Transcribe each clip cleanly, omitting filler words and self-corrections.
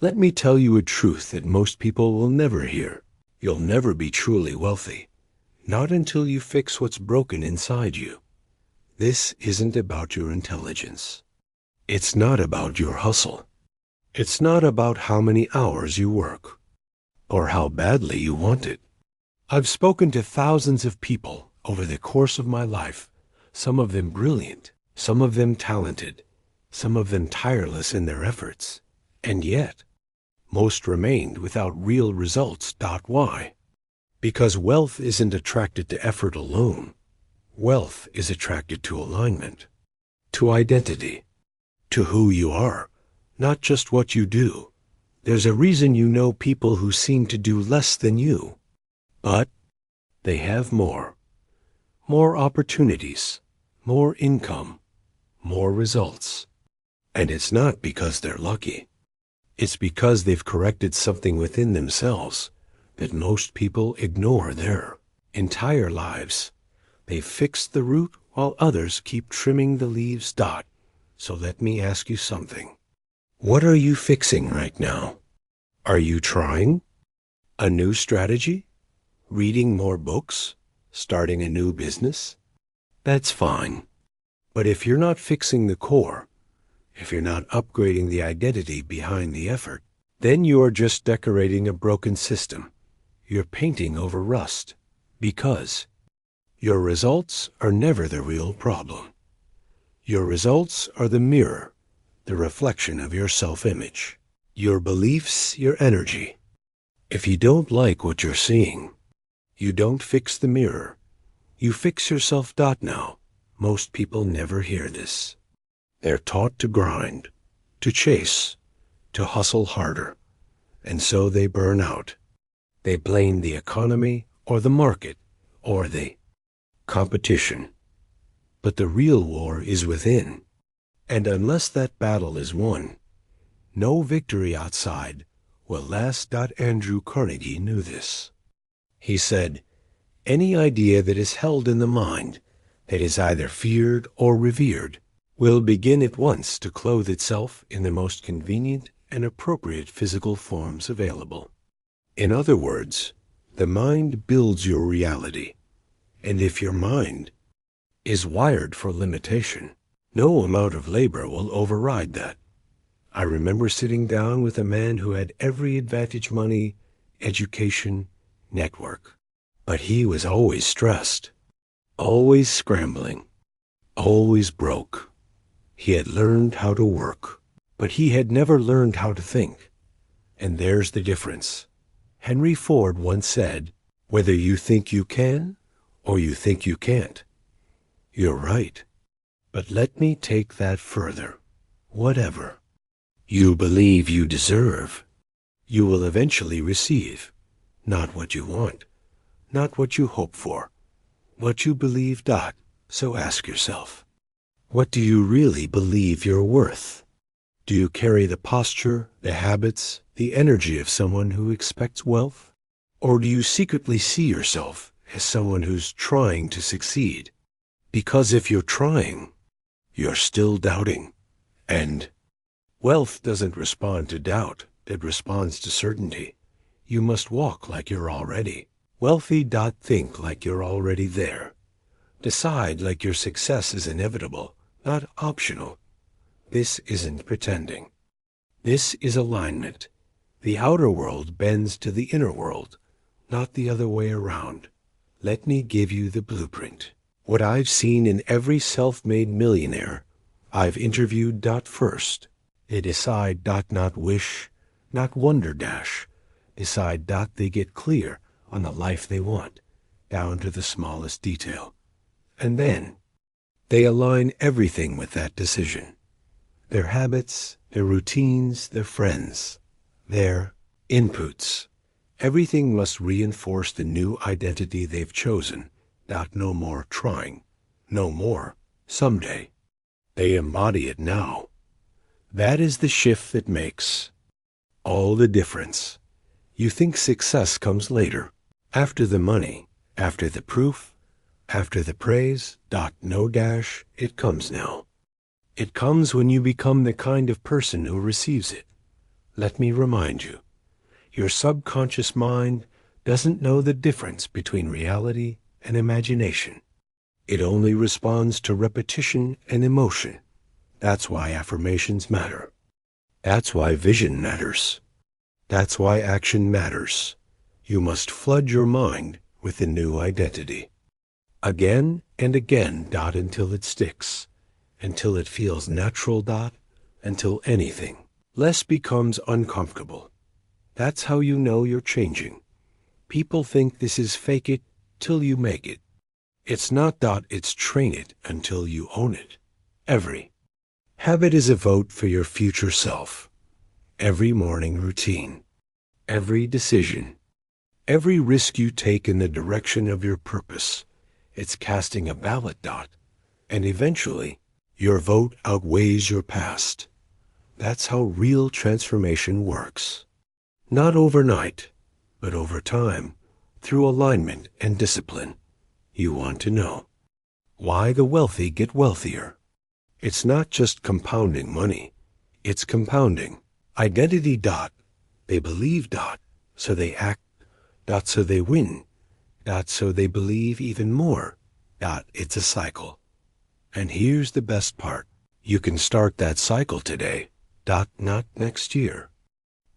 Let me tell you a truth that most people will never hear. You'll never be truly wealthy, not until you fix what's broken inside you. This isn't about your intelligence. It's not about your hustle. It's not about how many hours you work, or how badly you want it. I've spoken to thousands of people over the course of my life, some of them brilliant, some of them talented, some of them tireless in their efforts, and yet most remained without real results. Why? Because wealth isn't attracted to effort alone. Wealth is attracted to alignment, to identity, to who you are, not just what you do. There's a reason you know people who seem to do less than you, but they have more opportunities, more income, more results. And it's not because they're lucky. It's because they've corrected something within themselves that most people ignore their entire lives. They've fixed the root while others keep trimming the leaves. So let me ask you something. What are you fixing right now? Are you trying a new strategy? Reading more books? Starting a new business? That's fine. But if you're not fixing the core, if you're not upgrading the identity behind the effort, then you are just decorating a broken system. You're painting over rust, because your results are never the real problem. Your results are the mirror, the reflection of your self-image, your beliefs, your energy. If you don't like what you're seeing, you don't fix the mirror. You fix yourself. Now, most people never hear this. They're taught to grind, to chase, to hustle harder, and so they burn out. They blame the economy or the market or the competition. But the real war is within, and unless that battle is won, no victory outside will last. Andrew Carnegie knew this. He said, "Any idea that is held in the mind, that is either feared or revered, will begin at once to clothe itself in the most convenient and appropriate physical forms available." In other words, the mind builds your reality, and if your mind is wired for limitation, no amount of labor will override that. I remember sitting down with a man who had every advantage: money, education, network. But he was always stressed, always scrambling, always broke. He had learned how to work, but he had never learned how to think. And there's the difference. Henry Ford once said, "Whether you think you can or you think you can't, you're right. But let me take that further. Whatever you believe you deserve, you will eventually receive. Not what you want, not what you hope for, what you believe. So ask yourself, what do you really believe you're worth? Do you carry the posture, the habits, the energy of someone who expects wealth? Or do you secretly see yourself as someone who's trying to succeed? Because if you're trying, you're still doubting. And wealth doesn't respond to doubt, it responds to certainty. You must walk like you're already wealthy. Think like you're already there. Decide like your success is inevitable, not optional. This isn't pretending. This is alignment. The outer world bends to the inner world, not the other way around. Let me give you the blueprint. What I've seen in every self-made millionaire I've interviewed. First, they decide. Not wish, not wonder. Decide. They get clear on the life they want, down to the smallest detail. And then they align everything with that decision. Their habits, their routines, their friends, their inputs. Everything must reinforce the new identity they've chosen. No more trying, no more someday. They embody it now. That is the shift that makes all the difference. You think success comes later, after the money, after the proof, after the praise. No. It comes now. It comes when you become the kind of person who receives it. Let me remind you, your subconscious mind doesn't know the difference between reality and imagination. It only responds to repetition and emotion. That's why affirmations matter. That's why vision matters. That's why action matters. You must flood your mind with a new identity. Again and again, until it sticks, until it feels natural, until anything less becomes uncomfortable. That's how you know you're changing. People think this is fake it till you make it. It's not, it's train it until you own it. Every habit is a vote for your future self. Every morning routine, every decision, every risk you take in the direction of your purpose, it's casting a ballot, and eventually your vote outweighs your past. That's how real transformation works. Not overnight, but over time, through alignment and discipline. You want to know why the wealthy get wealthier. It's not just compounding money. It's compounding identity, they believe, so they act, so they win, so they believe even more, it's a cycle. And here's the best part. You can start that cycle today, not next year.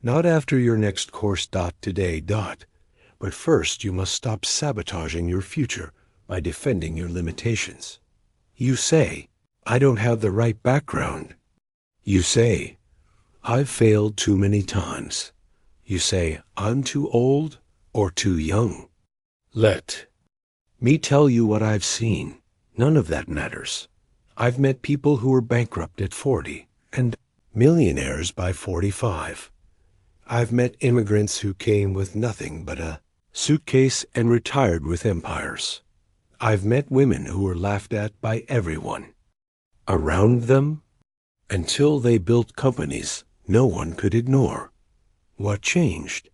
Not after your next course, today, but first you must stop sabotaging your future by defending your limitations. You say, I don't have the right background. You say, I've failed too many times. You say, I'm too old or too young. Let me tell you what I've seen. None of that matters. I've met people who were bankrupt at 40 and millionaires by 45. I've met immigrants who came with nothing but a suitcase and retired with empires. I've met women who were laughed at by everyone around them until they built companies no one could ignore. What changed?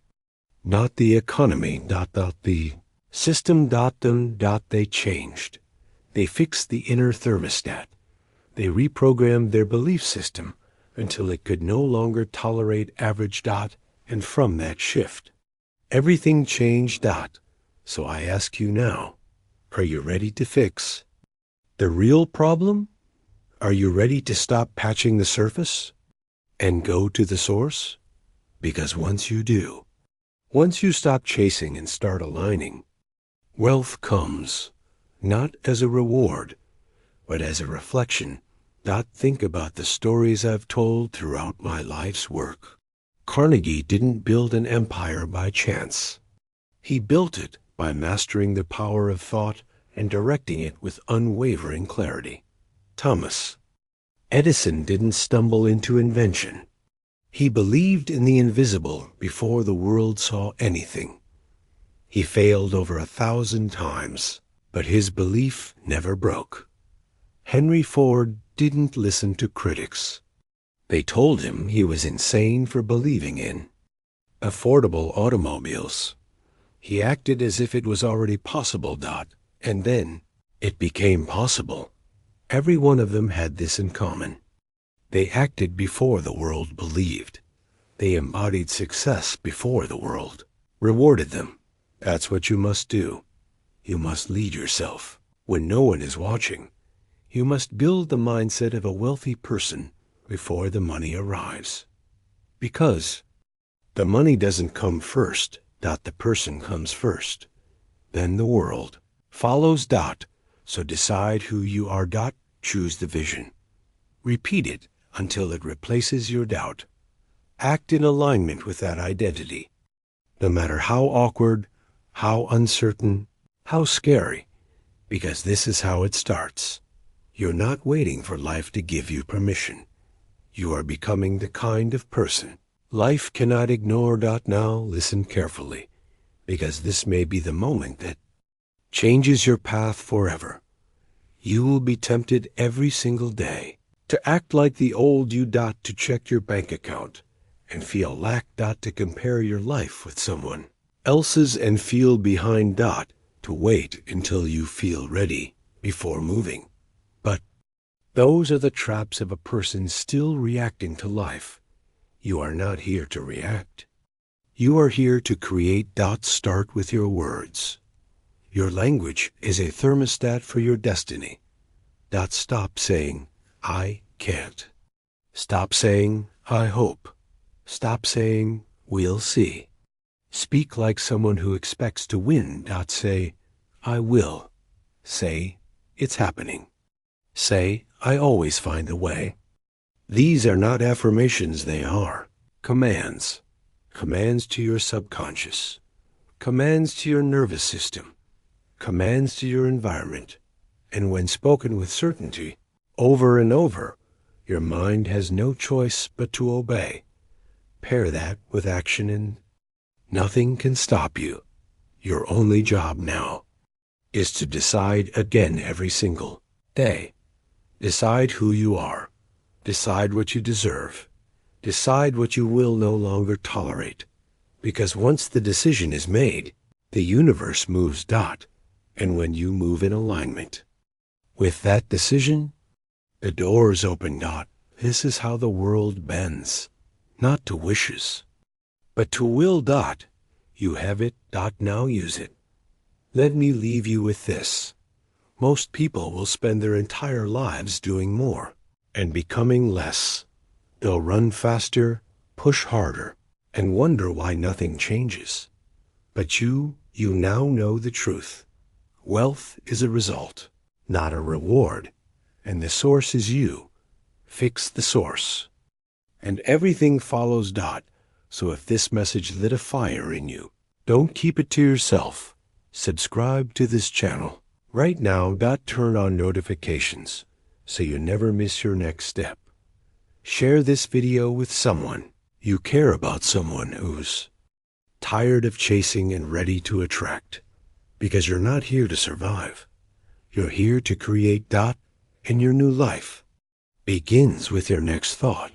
Not the economy, the system, they changed. They fixed the inner thermostat. They reprogrammed their belief system until it could no longer tolerate average, and from that shift, everything changed, So I ask you now, are you ready to fix the real problem? Are you ready to stop patching the surface and go to the source? Because once you do, once you stop chasing and start aligning, wealth comes, not as a reward, but as a reflection. Think about the stories I've told throughout my life's work. Carnegie didn't build an empire by chance. He built it by mastering the power of thought and directing it with unwavering clarity. Thomas Edison didn't stumble into invention. He believed in the invisible before the world saw anything. He failed over 1,000 times, but his belief never broke. Henry Ford didn't listen to critics. They told him he was insane for believing in affordable automobiles. He acted as if it was already possible, and then it became possible. Every one of them had this in common. They acted before the world believed. They embodied success before the world rewarded them. That's what you must do. You must lead yourself when no one is watching. You must build the mindset of a wealthy person before the money arrives. Because the money doesn't come first, the person comes first. Then the world follows, so decide who you are, choose the vision. Repeat it until it replaces your doubt. Act in alignment with that identity. No matter how awkward, how uncertain, how scary, because this is how it starts. You're not waiting for life to give you permission. You are becoming the kind of person life cannot ignore. Now listen carefully, because this may be the moment that changes your path forever. You will be tempted every single day to act like the old you, to check your bank account, and feel lack, to compare your life with someone else's, and feel behind, to wait until you feel ready before moving. But those are the traps of a person still reacting to life. You are not here to react. You are here to create. Start with your words. Your language is a thermostat for your destiny. Stop saying, I can't. Stop saying, I hope. Stop saying, we'll see. Speak like someone who expects to win. Say, I will. Say, it's happening. Say, I always find a way. These are not affirmations, they are commands. Commands to your subconscious. Commands to your nervous system. Commands to your environment. And when spoken with certainty, over and over, your mind has no choice but to obey. Pair that with action and nothing can stop you. Your only job now is to decide again every single day. Decide who you are. Decide what you deserve. Decide what you will no longer tolerate. Because once the decision is made, the universe moves. And when you move in alignment with that decision, the doors open. This is how the world bends. Not to wishes, but to will. You have it. Now use it. Let me leave you with this. Most people will spend their entire lives doing more and becoming less. They'll run faster, push harder, and wonder why nothing changes. But you now know the truth. Wealth is a result, not a reward, and the source is you. Fix the source, and everything follows. So if this message lit a fire in you, don't keep it to yourself. Subscribe to this channel right now. Turn on notifications so you never miss your next step. Share this video with someone you care about, someone who's tired of chasing and ready to attract. Because you're not here to survive. You're here to create. And your new life begins with your next thought.